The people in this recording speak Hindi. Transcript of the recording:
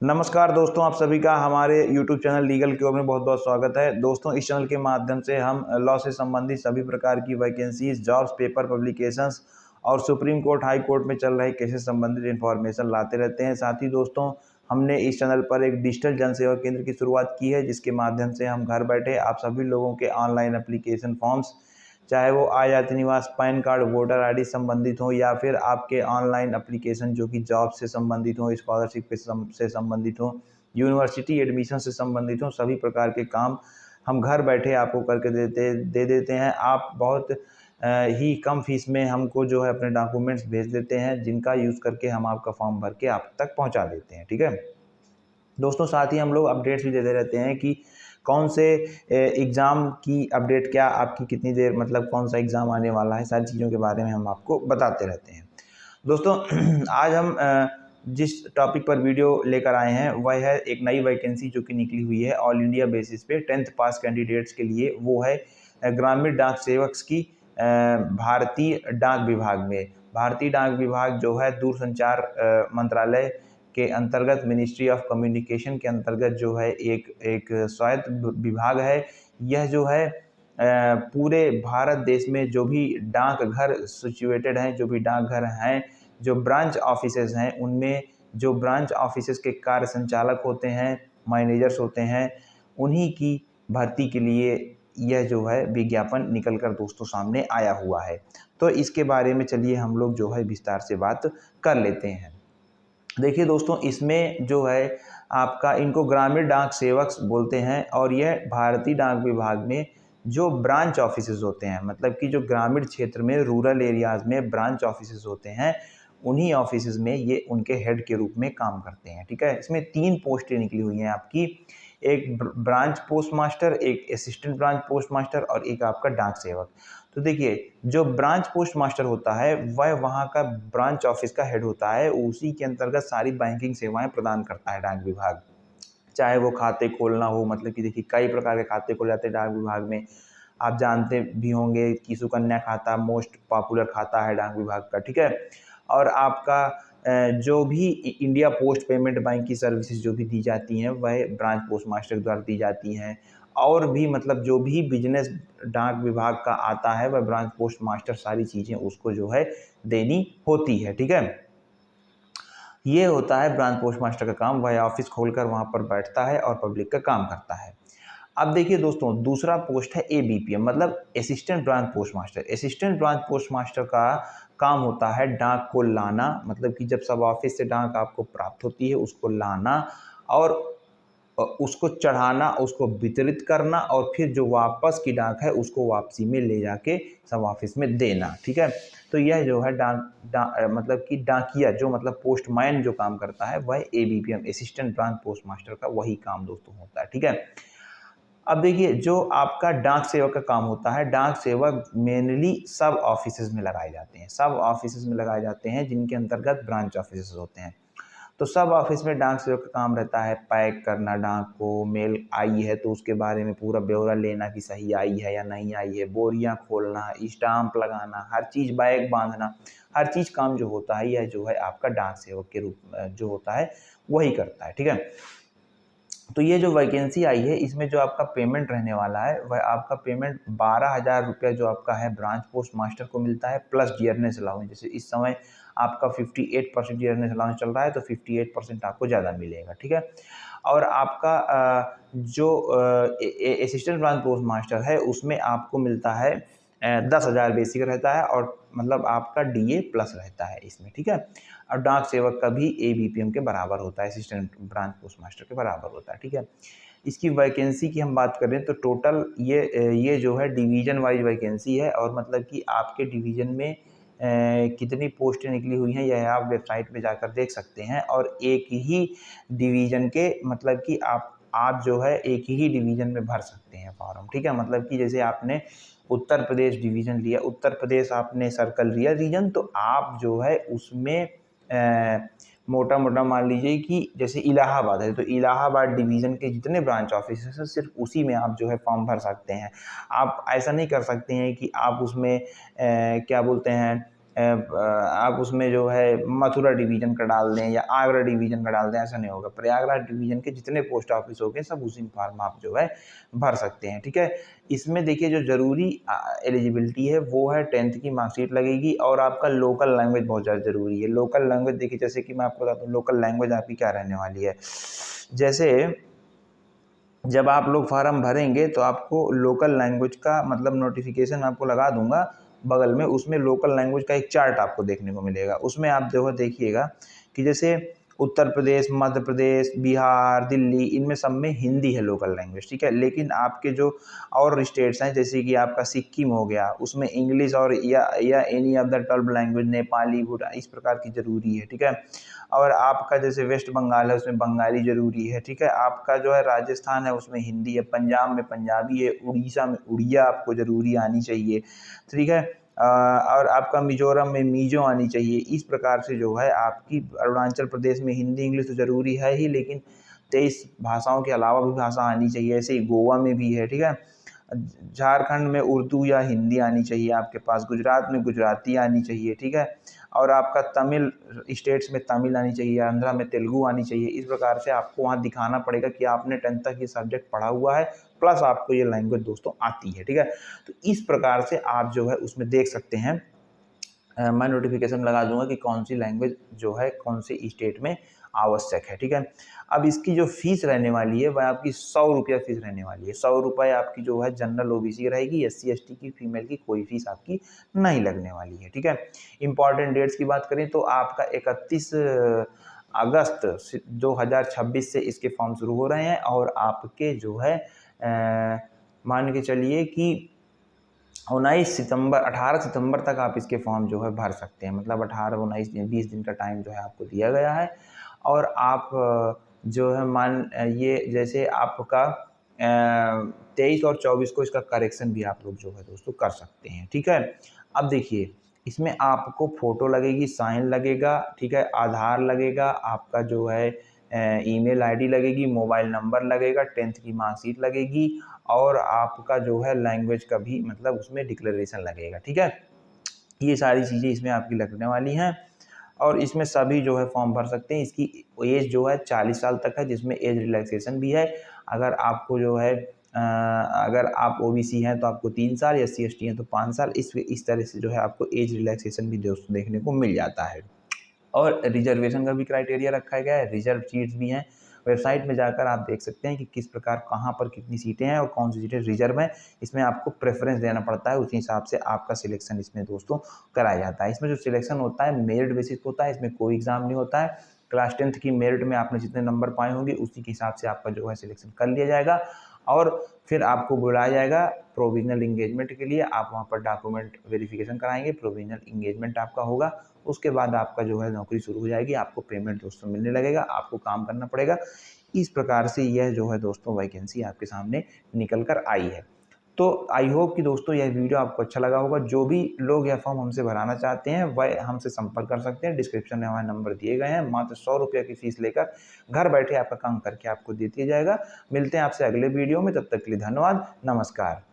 नमस्कार दोस्तों, आप सभी का हमारे YouTube चैनल लीगल की ओर में बहुत बहुत स्वागत है। दोस्तों, इस चैनल के माध्यम से हम लॉ से संबंधित सभी प्रकार की वैकेंसीज, जॉब्स, पेपर पब्लिकेशंस और सुप्रीम कोर्ट, हाई कोर्ट में चल रहे केसेस संबंधित इन्फॉर्मेशन लाते रहते हैं। साथ ही दोस्तों, हमने इस चैनल पर एक डिजिटल जन सेवा केंद्र की शुरुआत की है, जिसके माध्यम से हम घर बैठे आप सभी लोगों के ऑनलाइन एप्लीकेशन फॉर्म्स, चाहे वो आय जाति निवास, पैन कार्ड, वोटर आईडी संबंधित हो या फिर आपके ऑनलाइन एप्लीकेशन जो कि जॉब से संबंधित हो, स्कॉलरशिप से संबंधित हो, यूनिवर्सिटी एडमिशन से संबंधित हो, सभी प्रकार के काम हम घर बैठे आपको करके दे देते हैं। आप बहुत ही कम फीस में हमको जो है अपने डॉक्यूमेंट्स भेज देते हैं, जिनका यूज़ करके हम आपका फॉर्म भर के आप तक पहुंचा देते हैं। ठीक है दोस्तों, साथ ही हम लोग अपडेट्स भी देते रहते हैं कि कौन से एग्ज़ाम की अपडेट, क्या आपकी कितनी देर मतलब कौन सा एग्ज़ाम आने वाला है, सारी चीज़ों के बारे में हम आपको बताते रहते हैं। दोस्तों आज हम जिस टॉपिक पर वीडियो लेकर आए हैं वह है एक नई वैकेंसी जो कि निकली हुई है ऑल इंडिया बेसिस पे 10th पास कैंडिडेट्स के लिए। वो है ग्रामीण डाक सेवक की भारतीय डाक विभाग में। भारतीय डाक विभाग जो है दूरसंचार मंत्रालय के अंतर्गत, मिनिस्ट्री ऑफ कम्युनिकेशन के अंतर्गत जो है एक स्वायत्त विभाग है। यह जो है पूरे भारत देश में जो भी डाकघर सिचुएटेड हैं, जो भी डाकघर हैं, जो ब्रांच ऑफिसेज हैं, उनमें जो ब्रांच ऑफिसेज के कार्य संचालक होते हैं, मैनेजर्स होते हैं, उन्हीं की भर्ती के लिए यह जो है विज्ञापन निकल कर दोस्तों सामने आया हुआ है। तो इसके बारे में चलिए हम लोग जो है विस्तार से बात कर लेते हैं। देखिए दोस्तों, इसमें जो है आपका इनको ग्रामीण डाक सेवक बोलते हैं और यह भारतीय डाक विभाग में जो ब्रांच ऑफिसेज होते हैं, मतलब कि जो ग्रामीण क्षेत्र में, रूरल एरियाज़ में ब्रांच ऑफिसेज होते हैं, उन्हीं ऑफिसेज में ये उनके हेड के रूप में काम करते हैं। ठीक है, इसमें 3 पोस्टें निकली हुई हैं आपकी, एक ब्रांच पोस्ट मास्टर, एक असिस्टेंट ब्रांच पोस्ट मास्टर और एक आपका डाक सेवक। तो देखिए, जो ब्रांच पोस्ट मास्टर होता है वह वहाँ का ब्रांच ऑफिस का हेड होता है, उसी के अंतर्गत सारी बैंकिंग सेवाएं प्रदान करता है डाक विभाग। चाहे वो खाते खोलना हो, मतलब कि देखिए कई प्रकार के खाते खोले जाते हैं डाक विभाग में। आप जानते भी होंगे कि सुकन्या खाता मोस्ट पॉपुलर खाता है डाक विभाग का। ठीक है, और आपका जो भी इंडिया पोस्ट पेमेंट बैंक की सर्विसेज जो भी दी जाती हैं वह ब्रांच पोस्ट मास्टर द्वारा दी जाती हैं। और भी मतलब जो भी बिजनेस डाक विभाग का आता है वह ब्रांच पोस्ट मास्टर सारी चीज़ें उसको जो है देनी होती है। ठीक है, ये होता है ब्रांच पोस्ट मास्टर का काम। वह ऑफिस खोलकर वहाँ पर बैठता है और पब्लिक का काम करता है। अब देखिए दोस्तों, दूसरा पोस्ट है एबीपीएम, मतलब assistant branch post master. Assistant branch post master का काम होता है डाक को लाना, मतलब कि जब सब ऑफिस से डाक आपको प्राप्त होती है उसको लाना और उसको चढ़ाना, उसको वितरित करना और फिर जो वापस की डाक है उसको वापसी में ले जाके सब ऑफिस में देना। ठीक है, तो यह जो है मतलब कि डाकिया जो मतलब पोस्टमैन जो काम करता है वह ABPM assistant branch post master का वही काम दोस्तों होता है। ठीक है, अब देखिए जो आपका डाक सेवक का काम होता है, डाक सेवक मेनली सब ऑफिसेज में लगाए जाते हैं, सब ऑफिसेज में लगाए जाते हैं जिनके अंतर्गत ब्रांच ऑफिसेज होते हैं। तो सब ऑफिस में डाक सेवक का काम रहता है पैक करना डाक को, मेल आई है तो उसके बारे में पूरा ब्यौरा लेना कि सही आई है या नहीं आई है, बोरियां खोलना, स्टाम्प लगाना, हर चीज़, बैग बांधना, हर चीज़ काम जो होता है यह जो है आपका डाक सेवक के रूप जो होता है वही करता है। ठीक है, तो ये जो वैकेंसी आई है इसमें जो आपका पेमेंट रहने वाला है वह आपका पेमेंट 12,000 रुपया जो आपका है ब्रांच पोस्ट मास्टर को मिलता है, प्लस डियरनेस अलाउंस। जैसे इस समय आपका 58% डियरनेस अलाउंस चल रहा है तो 58% आपको ज़्यादा मिलेगा। ठीक है, और आपका जो असिस्टेंट ब्रांच पोस्ट मास्टर है उसमें आपको मिलता है 10,000 बेसिक रहता है और मतलब आपका डीए प्लस रहता है इसमें। ठीक है, और डाक सेवक का भी एबीपीएम के बराबर होता है, असिस्टेंट ब्रांच पोस्ट मास्टर के बराबर होता है। ठीक है, इसकी वैकेंसी की हम बात करें तो टोटल ये जो है डिवीज़न वाइज वैकेंसी है और मतलब कि आपके डिवीज़न में कितनी पोस्टें निकली हुई हैं यह आप वेबसाइट पे जाकर देख सकते हैं। और एक ही डिवीज़न के मतलब कि आप जो है एक ही डिवीज़न में भर सकते हैं फॉर्म। ठीक है, मतलब कि जैसे आपने उत्तर प्रदेश डिवीज़न लिया, उत्तर प्रदेश आपने सर्कल लिया रीजन, तो आप जो है उसमें मोटा मोटा मान लीजिए कि जैसे इलाहाबाद है तो इलाहाबाद डिवीज़न के जितने ब्रांच ऑफिस हैं सिर्फ उसी में आप जो है फॉर्म भर सकते हैं। आप ऐसा नहीं कर सकते हैं कि आप उसमें क्या बोलते हैं आप उसमें जो है मथुरा डिवीज़न का डाल दें या आगरा डिवीज़न का डाल दें, ऐसा नहीं होगा। प्रयागराज डिवीज़न के जितने पोस्ट ऑफिस हो गए सब उसी फॉर्म आप जो है भर सकते हैं, ठीक है। इसमें देखिए जो ज़रूरी एलिजिबिलिटी है वो है 10th की मार्कशीट लगेगी और आपका लोकल लैंग्वेज बहुत ज़्यादा ज़रूरी है। लोकल लैंग्वेज देखिए, जैसे कि मैं आपको बताता हूँ लोकल लैंग्वेज आपकी क्या रहने वाली है। जैसे जब आप लोग फार्म भरेंगे तो आपको लोकल लैंग्वेज का मतलब नोटिफिकेशन आपको लगा दूंगा बगल में, उसमें लोकल लैंग्वेज का एक चार्ट आपको देखने को मिलेगा। उसमें आप जो है देखिएगा कि जैसे उत्तर प्रदेश, मध्य प्रदेश, बिहार, दिल्ली, इनमें सब में हिंदी है लोकल लैंग्वेज, ठीक है। लेकिन आपके जो और स्टेट्स हैं जैसे कि आपका सिक्किम हो गया, उसमें इंग्लिश और या any of the 12 language, Nepali, Bhutan, इस प्रकार की ज़रूरी है, ठीक है। और आपका जैसे वेस्ट बंगाल है उसमें बंगाली ज़रूरी है, ठीक है। आपका जो है राजस्थान है उसमें हिंदी है, पंजाब में पंजाबी है, उड़ीसा में उड़िया आपको ज़रूरी आनी चाहिए, ठीक है। और आपका मिजोरम में मीजो आनी चाहिए। इस प्रकार से जो है आपकी अरुणाचल प्रदेश में हिंदी इंग्लिश तो ज़रूरी है ही, लेकिन 23 भाषाओं के अलावा भी भाषा आनी चाहिए। ऐसे ही गोवा में भी है, ठीक है। झारखंड में उर्दू या हिंदी आनी चाहिए आपके पास, गुजरात में गुजराती आनी चाहिए, ठीक है। और आपका तमिल स्टेट्स में तमिल आनी चाहिए, आंध्रा में तेलुगु आनी चाहिए। इस प्रकार से आपको वहाँ दिखाना पड़ेगा कि आपने 10th तक ये सब्जेक्ट पढ़ा हुआ है, प्लस आपको ये लैंग्वेज दोस्तों आती है, ठीक है। तो इस प्रकार से आप जो है उसमें देख सकते हैं। मैं नोटिफिकेशन लगा दूंगा कि कौन सी लैंग्वेज जो है कौन से स्टेट में आवश्यक है, ठीक है। अब इसकी जो फीस रहने वाली है वह आपकी 100 रुपया फीस रहने वाली है। 100 रुपये आपकी जो है जनरल ओबीसी रहेगी, SC ST की, फीमेल की कोई फीस आपकी नहीं लगने वाली है, ठीक है। इंपॉर्टेंट डेट्स की बात करें तो आपका 31 अगस्त 2026 से इसके फॉर्म शुरू हो रहे हैं और आपके जो है मान के चलिए कि 18 सितंबर तक आप इसके फॉर्म जो है भर सकते हैं। मतलब 18, 19 दिन, 20 दिन का टाइम जो है आपको दिया गया है। और आप जो है ये जैसे आपका 23 और 24 को इसका करेक्शन भी आप लोग जो है दोस्तों कर सकते हैं, ठीक है। अब देखिए इसमें आपको फ़ोटो लगेगी, साइन लगेगा, ठीक है, आधार लगेगा, आपका जो है ईमेल आईडी लगेगी, मोबाइल नंबर लगेगा, 10th की मार्कशीट लगेगी और आपका जो है लैंग्वेज का भी मतलब उसमें डिक्लेरेशन लगेगा, ठीक है। ये सारी चीज़ें इसमें आपकी लगने वाली हैं और इसमें सभी जो है फॉर्म भर सकते हैं। इसकी एज जो है 40 साल तक है, जिसमें एज रिलैक्सेशन भी है। अगर आपको जो है अगर आप ओबीसी हैं तो आपको 3 साल, SC ST हैं तो 5 साल, इस तरह से जो है आपको एज रिलैक्सेशन भी दोस्तों देखने को मिल जाता है। और रिजर्वेशन का भी क्राइटेरिया रखा गया है, रिजर्व सीट्स भी हैं। वेबसाइट में जाकर आप देख सकते हैं कि किस प्रकार कहाँ पर कितनी सीटें हैं और कौन सी सीटें रिजर्व हैं। इसमें आपको प्रेफरेंस देना पड़ता है, उसी हिसाब से आपका सिलेक्शन इसमें दोस्तों कराया जाता है। इसमें जो सिलेक्शन होता है मेरिट बेसिस होता है, इसमें कोई एग्ज़ाम नहीं होता है। क्लास 10th की मेरिट में आपने जितने नंबर पाए होंगे उसी के हिसाब से आपका जो है सिलेक्शन कर लिया जाएगा और फिर आपको बुलाया जाएगा प्रोविजनल इंगेजमेंट के लिए। आप वहाँ पर डॉक्यूमेंट वेरिफिकेशन कराएंगे, प्रोविजनल इंगेजमेंट आपका होगा, उसके बाद आपका जो है नौकरी शुरू हो जाएगी, आपको पेमेंट दोस्तों मिलने लगेगा, आपको काम करना पड़ेगा। इस प्रकार से यह जो है दोस्तों वैकेंसी आपके सामने निकल कर आई है। तो आई होप कि दोस्तों यह वीडियो आपको अच्छा लगा होगा। जो भी लोग यह फॉर्म हमसे भराना चाहते हैं वह हमसे संपर्क कर सकते हैं। डिस्क्रिप्शन में हमारे नंबर दिए गए हैं। मात्र 100 रुपये की फीस लेकर घर बैठे आपका काम करके आपको दे दिया जाएगा। मिलते हैं आपसे अगले वीडियो में, तब तक के लिए धन्यवाद, नमस्कार।